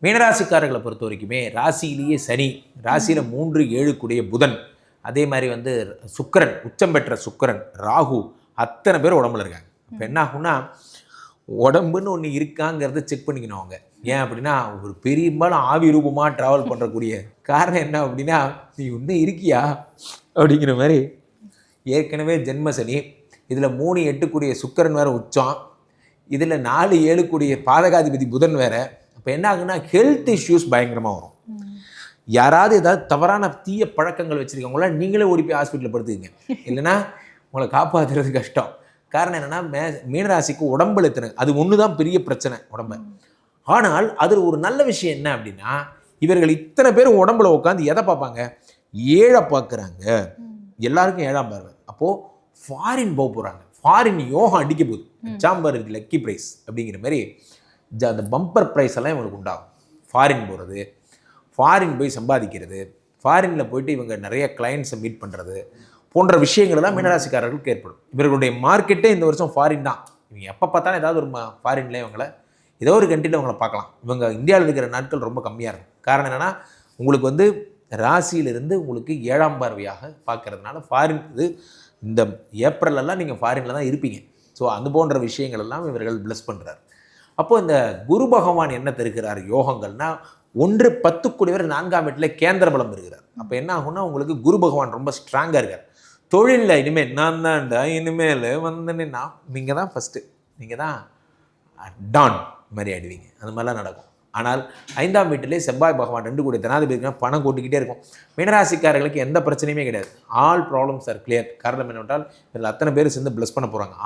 மீனராசிக்காரர்களை பொறுத்த வரைக்குமே ராசியிலேயே சனி, ராசியில் 3, 7 கூடிய புதன், அதே மாதிரி வந்து சுக்கிரன், உச்சம் பெற்ற சுக்கிரன், ராகு, அத்தனை பேர் உடம்புல இருக்காங்க. இப்போ என்ன ஆகும்னா உடம்புன்னு ஒன்று இருக்காங்கிறத செக் பண்ணிக்கணும் அவங்க. ஏன் அப்படின்னா ஒரு பெரும்பாலும் ஆவி ரூபமாக ட்ராவல் பண்ணுறக்கூடிய காரணம் என்ன அப்படின்னா, நீ இன்னும் இருக்கியா அப்படிங்கிற மாதிரி. ஏற்கனவே ஜென்ம சனி, இதில் 3, 8 கூடிய சுக்கிரன் வேறு உச்சம், இதில் 4, 7 கூடிய பாதகாதிபதி புதன் வேறு. இப்போ என்ன ஆகுன்னா ஹெல்த் இஷ்யூஸ் பயங்கரமாக வரும். யாராவது ஏதாவது தவறான தீய பழக்கங்கள் வச்சுருக்கவங்கள நீங்களே ஓடி போய் ஹாஸ்பிட்டலில் படுத்துக்கங்க, இல்லைன்னா உங்களை காப்பாற்றுறது கஷ்டம். காரணம் என்னென்னா மீனராசிக்கு உடம்புல எத்தனை, அது ஒன்று தான் பெரிய பிரச்சனை உடம்பு. ஆனால் அதில் ஒரு நல்ல விஷயம் என்ன அப்படின்னா, இவர்கள் இத்தனை பேரும் உடம்புல உட்காந்து எதை பார்ப்பாங்க, ஏழை பார்க்குறாங்க. எல்லாருக்கும் 7ஆம் பார்வை. அப்போது ஃபாரின் போக போகிறாங்க, ஃபாரின் யோகம் அடிக்க போகுது. சாம்பர் லக்கி ப்ரைஸ் அப்படிங்கிற மாதிரி அந்த பம்பர் ப்ரைஸ் எல்லாம் இவங்களுக்கு உண்டாகும். ஃபாரின் போகிறது, ஃபாரின் போய் சம்பாதிக்கிறது, ஃபாரினில் போயிட்டு இவங்க நிறைய கிளைண்ட்ஸை மீட் பண்ணுறது போன்ற விஷயங்கள் தான் மீனராசிக்காரர்களுக்கு ஏற்படும். இவர்களுடைய மார்க்கெட்டே இந்த வருஷம் ஃபாரின் தான். இவங்க எப்போ பார்த்தாலும் ஏதாவது ஒரு ஃபாரின்லேயே இவங்களை ஏதோ ஒரு கண்ட்ரியில் அவங்கள பார்க்கலாம். இவங்க இந்தியாவில் இருக்கிற நாட்கள் ரொம்ப கம்மியாக இருக்கும். காரணம் என்னென்னா உங்களுக்கு வந்து ராசியிலிருந்து உங்களுக்கு 7ஆம் பார்வையாக பார்க்கறதுனால ஃபாரின் இது இந்த ஏப்ரலெல்லாம் நீங்கள் ஃபாரினில் தான் இருப்பீங்க. ஸோ அது போன்ற விஷயங்கள் எல்லாம் இவர்கள் பிளஸ் பண்ணுறாரு. அப்போது இந்த குரு பகவான் என்ன தருகிறார் யோகங்கள்னா, 1, 10 கூடியவர் 4ஆம் வீட்டில் கேந்திர பலம் இருக்கிறார். அப்போ என்ன ஆகும்னா உங்களுக்கு குரு பகவான் ரொம்ப ஸ்ட்ராங்காக இருக்கார். தொழிலில் இனிமேல் நான் தான்டா இனிமேல் வந்தேன்னா நீங்கள் தான் ஃபஸ்ட்டு, நீங்கள் தான் டான் மாதிரி ஆயிடுவீங்க. அந்த மாதிரிலாம் நடக்கும். ஆனால் 5ஆம் வீட்டிலே செவ்வாய் பகவான் 2 கூடிய தனாதிபதினா பணம் கூட்டிக்கிட்டே இருக்கும். மீனராசிக்காரர்களுக்கு எந்த பிரச்சனையுமே கிடையாது. All problems R clear. காரணம் என்னவென்றால் இதில் அத்தனை பேர் சேர்ந்து ப்ளஸ் பண்ண போகிறாங்க.